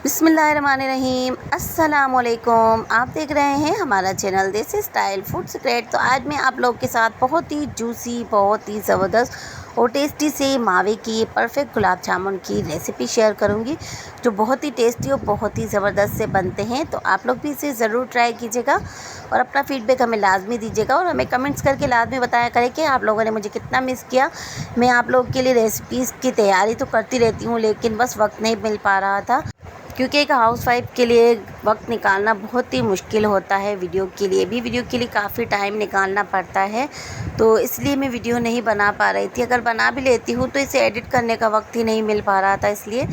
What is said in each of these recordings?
बिस्मिल्लाहिर्रहमानिर्रहीम अस्सलामुअलैकुम। आप देख रहे हैं हमारा चैनल देसी स्टाइल फूड सीक्रेट। तो आज मैं आप लोग के साथ बहुत ही जूसी, बहुत ही ज़बरदस्त और टेस्टी से मावे की परफेक्ट गुलाब जामुन की रेसिपी शेयर करूंगी, जो बहुत ही टेस्टी और बहुत ही ज़बरदस्त से बनते हैं। तो आप लोग भी इसे ज़रूर ट्राई कीजिएगा और अपना फीडबैक हमें लाजमी दीजिएगा और हमें कमेंट्स करके लाजमी बताया करें कि आप लोगों ने मुझे कितना मिस किया। मैं आप लोग के लिए रेसिपीज़ की तैयारी तो करती रहती हूँ, लेकिन बस वक्त नहीं मिल पा रहा था, क्योंकि एक हाउसवाइफ के लिए वक्त निकालना बहुत ही मुश्किल होता है। वीडियो के लिए काफ़ी टाइम निकालना पड़ता है, तो इसलिए मैं वीडियो नहीं बना पा रही थी। अगर बना भी लेती हूँ तो इसे एडिट करने का वक्त ही नहीं मिल पा रहा था। इसलिए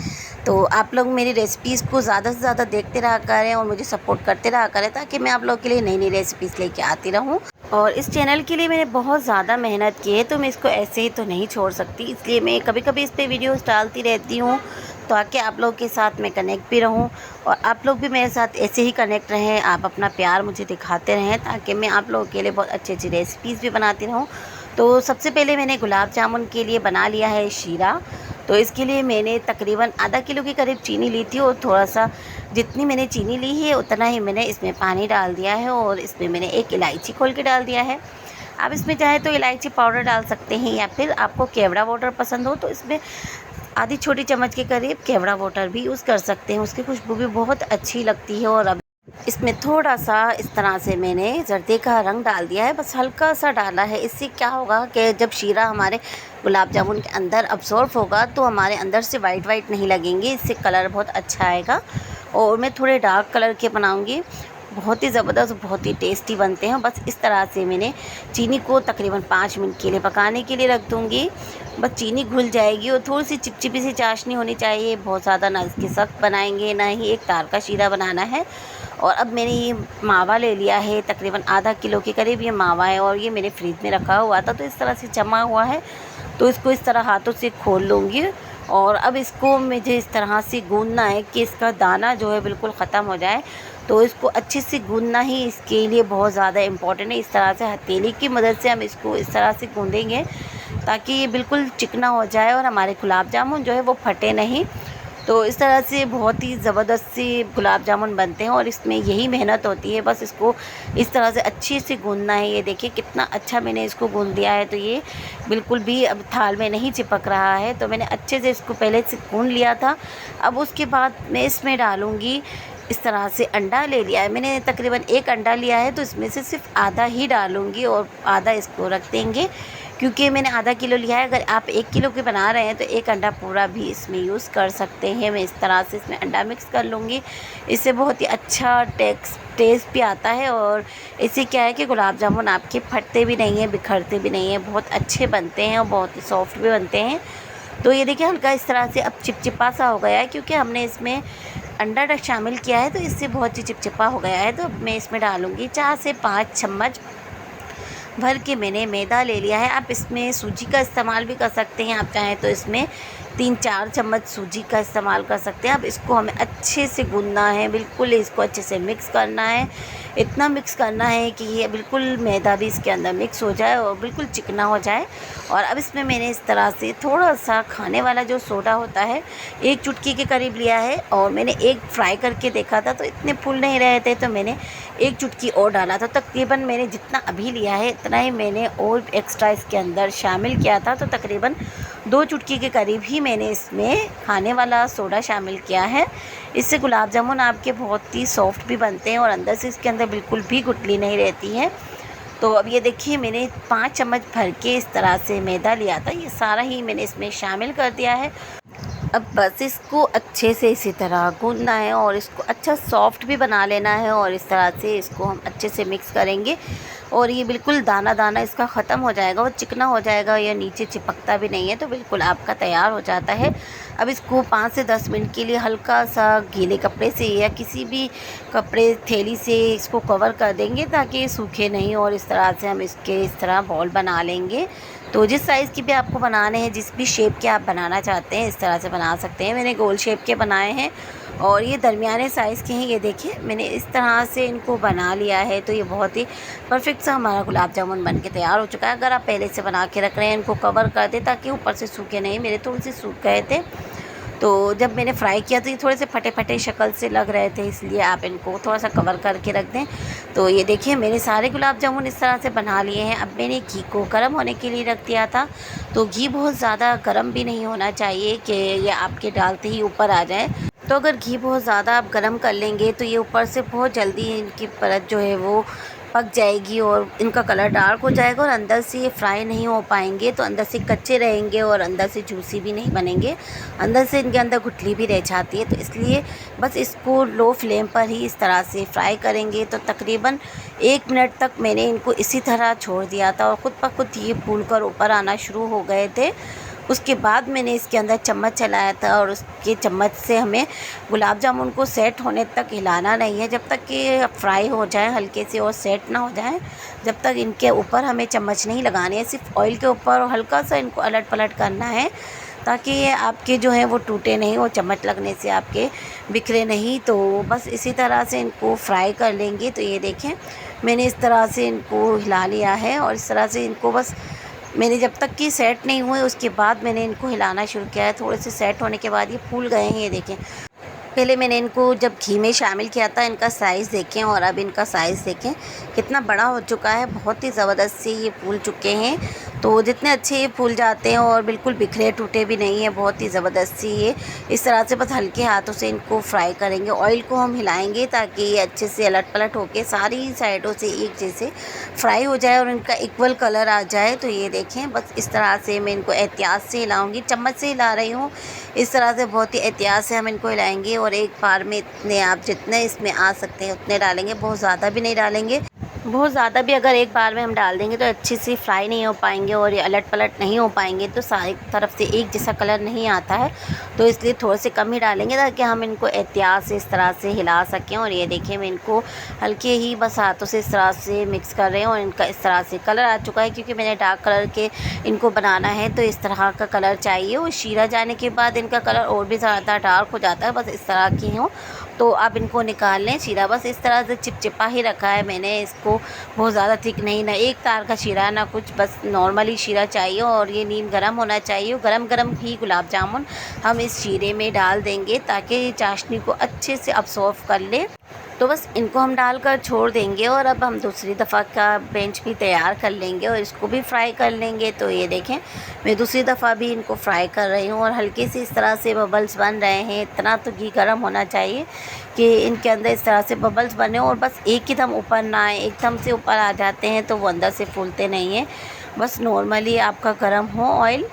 तो आप लोग मेरी रेसिपीज़ को ज़्यादा से ज़्यादा देखते रहा करें और मुझे सपोर्ट करते रहा करें, ताकि मैं आप लोग के लिए नई नई रेसिपीज़ लेके आती रहूँ। और इस चैनल के लिए मैंने बहुत ज़्यादा मेहनत की है, तो मैं इसको ऐसे ही तो नहीं छोड़ सकती। इसलिए मैं कभी कभी इस पर वीडियोज़ डालती रहती हूँ, ताकि आप लोग के साथ मैं कनेक्ट भी रहूं और आप लोग भी मेरे साथ ऐसे ही कनेक्ट रहें। आप अपना प्यार मुझे दिखाते रहें, ताकि मैं आप लोगों के लिए बहुत अच्छी अच्छी रेसिपीज़ भी बनाती रहूं। तो सबसे पहले मैंने गुलाब जामुन के लिए बना लिया है शीरा। तो इसके लिए मैंने तकरीबन आधा किलो के करीब चीनी ली थी और थोड़ा सा, जितनी मैंने चीनी ली है उतना ही मैंने इसमें पानी डाल दिया है और इसमें मैंने एक इलायची खोल के डाल दिया है। आप इसमें चाहे तो इलायची पाउडर डाल सकते हैं, या फिर आपको केवड़ा वाटर पसंद हो तो इसमें आधी छोटी चम्मच के करीब केवड़ा वाटर भी यूज़ कर सकते हैं। उसकी खुशबू भी बहुत अच्छी लगती है। और अब इसमें थोड़ा सा इस तरह से मैंने जर्दे का रंग डाल दिया है, बस हल्का सा डाला है। इससे क्या होगा कि जब शीरा हमारे गुलाब जामुन के अंदर अब्सॉर्ब होगा तो हमारे अंदर से वाइट वाइट नहीं लगेंगे, इससे कलर बहुत अच्छा आएगा। और मैं थोड़े डार्क कलर के बनाऊंगी, बहुत ही ज़बरदस्त, बहुत ही टेस्टी बनते हैं। बस इस तरह से मैंने चीनी को तकरीबन 5 मिनट के लिए पकाने के लिए रख दूँगी। बस चीनी घुल जाएगी और थोड़ी सी चिपचिपी सी चाशनी होनी चाहिए। बहुत ज़्यादा ना इसके सख्त बनाएंगे, ना ही एक तार का शीरा बनाना है। और अब मैंने ये मावा ले लिया है, तकरीबन आधा किलो के करीब ये मावा है, और ये मेरे फ्रिज में रखा हुआ था तो इस तरह से जमा हुआ है। तो इसको इस तरह हाथों से खोल लूँगी और अब इसको मुझे इस तरह से गूँधना है कि इसका दाना जो है बिल्कुल ख़त्म हो जाए। तो इसको अच्छे से गूँधना ही इसके लिए बहुत ज़्यादा इम्पॉर्टेंट है। इस तरह से हथेली की मदद से हम इसको इस तरह से गूँधेंगे ताकि ये बिल्कुल चिकना हो जाए और हमारे गुलाब जामुन जो है वो फटे नहीं। तो इस तरह से बहुत ही ज़बरदस्त से गुलाब जामुन बनते हैं और इसमें यही मेहनत होती है। बस इसको इस तरह से अच्छे से गूँधना है। ये देखिए कितना अच्छा मैंने इसको गूँध दिया है, तो ये बिल्कुल भी अब थाल में नहीं चिपक रहा है। तो मैंने अच्छे से इसको पहले से गूँध लिया था। अब उसके बाद मैं इसमें डालूँगी, इस तरह से अंडा ले लिया है मैंने, तकरीबन एक अंडा लिया है, तो इसमें से सिर्फ आधा ही डालूँगी और आधा इसको रख देंगे, क्योंकि मैंने आधा किलो लिया है। अगर आप 1 किलो की बना रहे हैं तो एक अंडा पूरा भी इसमें यूज़ कर सकते हैं। मैं इस तरह से इसमें अंडा मिक्स कर लूँगी, इससे बहुत ही अच्छा टेस्ट भी आता है। और इससे क्या है कि गुलाब जामुन आपके फटते भी नहीं हैं, बिखरते भी नहीं हैं, बहुत अच्छे बनते हैं और बहुत ही सॉफ्ट भी बनते हैं। तो ये देखिए हल्का इस तरह से अब चिपचिपा सा हो गया है, क्योंकि हमने इसमें अंडा शामिल किया है, तो इससे बहुत ही चिपचिपा हो गया है। तो अब मैं इसमें डालूँगी 4 से 5 चम्मच भर के मैंने मैदा ले लिया है। आप इसमें सूजी का इस्तेमाल भी कर सकते हैं, आप चाहें तो इसमें 3-4 चम्मच सूजी का इस्तेमाल कर सकते हैं। अब इसको हमें अच्छे से गूँधना है, बिल्कुल इसको अच्छे से मिक्स करना है। इतना मिक्स करना है कि ये बिल्कुल मैदा भी इसके अंदर मिक्स हो जाए और बिल्कुल चिकना हो जाए। और अब इसमें मैंने इस तरह से थोड़ा सा खाने वाला जो सोडा होता है 1 चुटकी के करीब लिया है, और मैंने एक फ्राई करके देखा था तो इतने फूल नहीं रहे थे, तो मैंने 1 चुटकी और डाला था। तकरीबन मैंने जितना अभी लिया है इतना ही मैंने और एक्स्ट्रा इसके अंदर शामिल किया था। तो तकरीबन 2 चुटकी के करीब ही मैंने इसमें खाने वाला सोडा शामिल किया है। इससे गुलाब जामुन आपके बहुत ही सॉफ्ट भी बनते हैं और अंदर से इसके अंदर बिल्कुल भी गुठली नहीं रहती है। तो अब ये देखिए मैंने 5 चम्मच भर के इस तरह से मैदा लिया था, ये सारा ही मैंने इसमें शामिल कर दिया है। अब बस इसको अच्छे से इसी तरह गूँधना है और इसको अच्छा सॉफ्ट भी बना लेना है। और इस तरह से इसको हम अच्छे से मिक्स करेंगे और ये बिल्कुल दाना दाना इसका ख़त्म हो जाएगा और चिकना हो जाएगा, या नीचे चिपकता भी नहीं है, तो बिल्कुल आपका तैयार हो जाता है। अब इसको 5 से 10 मिनट के लिए हल्का सा गीले कपड़े से या किसी भी कपड़े थैली से इसको कवर कर देंगे, ताकि ये सूखे नहीं। और इस तरह से हम इसके इस तरह बॉल बना लेंगे। तो जिस साइज़ की भी आपको बनाने हैं, जिस भी शेप के आप बनाना चाहते हैं, इस तरह से बना सकते हैं। मैंने गोल शेप के बनाए हैं और ये दरमियाने साइज़ के हैं। ये देखिए मैंने इस तरह से इनको बना लिया है, तो ये बहुत ही परफेक्ट सा हमारा गुलाब जामुन बन के तैयार हो चुका है। अगर आप पहले से बना के रख रहे हैं, इनको कवर कर दें ताकि ऊपर से सूखे नहीं, मेरे थोड़े से सूख गए थे। तो जब मैंने फ्राई किया तो ये थोड़े से फटे फटे शक्ल से लग रहे थे, इसलिए आप इनको थोड़ा सा कवर करके रख दें। तो ये देखिए मैंने सारे गुलाब जामुन इस तरह से बना लिए हैं। अब मैंने घी को गर्म होने के लिए रख दिया था। तो घी बहुत ज़्यादा गर्म भी नहीं होना चाहिए कि ये आपके डालते ही ऊपर आ जाए। तो अगर घी बहुत ज़्यादा आप गर्म कर लेंगे तो ये ऊपर से बहुत जल्दी इनकी परत जो है वो पक जाएगी और इनका कलर डार्क हो जाएगा और अंदर से ये फ्राई नहीं हो पाएंगे। तो अंदर से कच्चे रहेंगे और अंदर से जूसी भी नहीं बनेंगे, अंदर से इनके अंदर गुठली भी रह जाती है। तो इसलिए बस इसको लो फ्लेम पर ही इस तरह से फ्राई करेंगे। तो तकरीबन 1 मिनट तक मैंने इनको इसी तरह छोड़ दिया था और ख़ुद ब खुद ये फूल कर ऊपर आना शुरू हो गए थे। उसके बाद मैंने इसके अंदर चम्मच चलाया था और उसके चम्मच से हमें गुलाब जामुन को सेट होने तक हिलाना नहीं है, जब तक कि फ्राई हो जाए हल्के से और सेट ना हो जाए, जब तक इनके ऊपर हमें चम्मच नहीं लगानी है। सिर्फ ऑयल के ऊपर और हल्का सा इनको अलट पलट करना है ताकि ये आपके जो है वो टूटे नहीं और चम्मच लगने से आपके बिखरे नहीं। तो बस इसी तरह से इनको फ्राई कर लेंगे। तो ये देखें मैंने इस तरह से इनको हिला लिया है और इस तरह से इनको बस मैंने जब तक कि सेट नहीं हुए उसके बाद मैंने इनको हिलाना शुरू किया है। थोड़े से सेट होने के बाद ये फूल गए हैं। ये देखें पहले मैंने इनको जब घी में शामिल किया था, इनका साइज़ देखें और अब इनका साइज़ देखें कितना बड़ा हो चुका है। बहुत ही ज़बरदस्त से ये फूल चुके हैं। तो जितने अच्छे ये फूल जाते हैं और बिल्कुल बिखरे टूटे भी नहीं है, बहुत ही ज़बरदस्त सी ये इस तरह से बस हल्के हाथों से इनको फ्राई करेंगे। ऑयल को हम हिलाएंगे ताकि ये अच्छे से अलट पलट होके सारी साइडों से एक जैसे फ्राई हो जाए और इनका इक्वल कलर आ जाए। तो ये देखें बस इस तरह से मैं इनको एहतियात से हिलाऊँगी, चम्मच से हिला रही हूँ। इस तरह से बहुत ही एहतियात से हम इनको हिलाएंगे और एक बार में इतने आप जितने इसमें आ सकते हैं उतने डालेंगे, बहुत ज़्यादा भी नहीं डालेंगे। बहुत ज़्यादा भी अगर एक बार में हम डाल देंगे तो अच्छे से फ्राई नहीं हो पाएंगे और ये अलट पलट नहीं हो पाएंगे, तो सारी तरफ से एक जैसा कलर नहीं आता है। तो इसलिए थोड़े से कम ही डालेंगे ताकि हम इनको एहतियात से इस तरह से हिला सकें। और ये देखिए मैं इनको हल्के ही बस हाथों से इस तरह से मिक्स कर रहे हैं और इनका इस तरह से कलर आ चुका है, क्योंकि मैंने डार्क कलर के इनको बनाना है तो इस तरह का कलर चाहिए। और शीरा जाने के बाद इनका कलर और भी ज़्यादा डार्क हो जाता है। बस इस तरह की हो तो आप इनको निकाल लें। शीरा बस इस तरह से चिपचिपा ही रखा है मैंने इसको, बहुत ज़्यादा थिक नहीं, ना एक तार का शीरा ना कुछ, बस नॉर्मली शीरा चाहिए। और ये नीम गरम होना चाहिए। गरम गरम ही गुलाब जामुन हम इस शीरे में डाल देंगे ताकि चाशनी को अच्छे से अब्सॉर्ब कर ले। तो बस इनको हम डालकर छोड़ देंगे और अब हम दूसरी दफ़ा का बेंच भी तैयार कर लेंगे और इसको भी फ्राई कर लेंगे। तो ये देखें मैं दूसरी दफ़ा भी इनको फ्राई कर रही हूँ और हल्के से इस तरह से बबल्स बन रहे हैं। इतना तो घी गर्म होना चाहिए कि इनके अंदर इस तरह से बबल्स बने और बस एक ही दम ऊपर ना आए। एकदम से ऊपर आ जाते हैं तो वो अंदर से फूलते नहीं हैं। बस नॉर्मली आपका गर्म हो ऑयल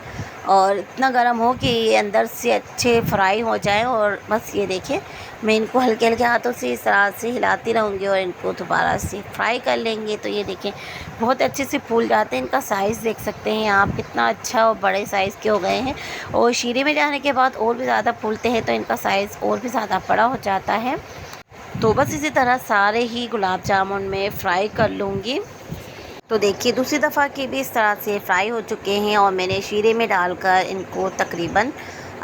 और इतना गर्म हो कि ये अंदर से अच्छे फ्राई हो जाए। और बस ये देखिए मैं इनको हल्के हल्के हाथों से इस तरह से हिलाती रहूँगी और इनको दोबारा से फ्राई कर लेंगे। तो ये देखें बहुत अच्छे से फूल जाते हैं। इनका साइज़ देख सकते हैं आप कितना अच्छा और बड़े साइज़ के हो गए हैं और शीरे में जाने के बाद और भी ज़्यादा फूलते हैं तो इनका साइज़ और भी ज़्यादा बड़ा हो जाता है। तो बस इसी तरह सारे ही गुलाब जामुन में फ्राई कर लूँगी। तो देखिए दूसरी दफ़ा के भी इस तरह से फ्राई हो चुके हैं और मैंने शीरे में डालकर इनको तकरीबन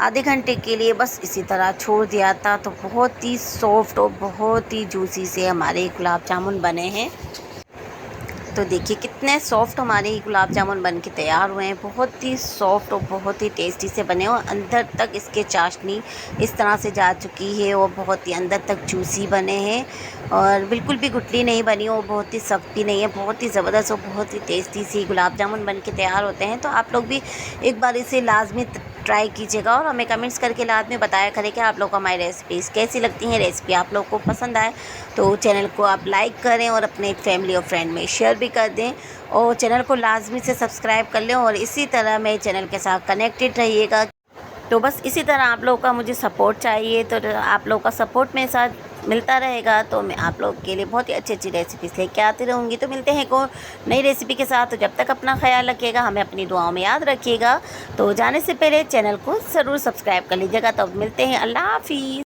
आधे घंटे के लिए बस इसी तरह छोड़ दिया था। तो बहुत ही सॉफ्ट और बहुत ही जूसी से हमारे गुलाब जामुन बने हैं। तो देखिए कितने सॉफ्ट हमारे गुलाब जामुन बन के तैयार हुए हैं। बहुत ही सॉफ्ट और बहुत ही टेस्टी से बने और अंदर तक इसके चाशनी इस तरह से जा चुकी है और बहुत ही अंदर तक जूसी बने हैं और बिल्कुल भी गुठली नहीं बनी और बहुत ही सख्त भी नहीं है। बहुत ही ज़बरदस्त और बहुत ही टेस्टी सी गुलाब जामुन बन के तैयार होते हैं। तो आप लोग भी एक बार इसे लाजमी ट्राई कीजिएगा और हमें कमेंट्स करके लाजमी बताया करें कि आप लोग को हमारी रेसिपीज़ कैसी लगती हैं। रेसिपी आप लोग को पसंद आए तो चैनल को आप लाइक करें और अपने फैमिली और फ्रेंड में शेयर भी कर दें और चैनल को लाजमी से सब्सक्राइब कर लें और इसी तरह मेरे चैनल के साथ कनेक्टेड रहिएगा। तो बस इसी तरह आप लोगों का मुझे सपोर्ट चाहिए, तो आप लोगों का सपोर्ट मेरे साथ मिलता रहेगा तो मैं आप लोग के लिए बहुत ही अच्छी अच्छी रेसिपीज़ लेके आती रहूँगी। तो मिलते हैं को नई रेसिपी के साथ। तो जब तक अपना ख्याल रखिएगा, हमें अपनी दुआओं में याद रखिएगा। तो जाने से पहले चैनल को ज़रूर सब्सक्राइब कर लीजिएगा। तो मिलते हैं, अल्लाह हाफिज़।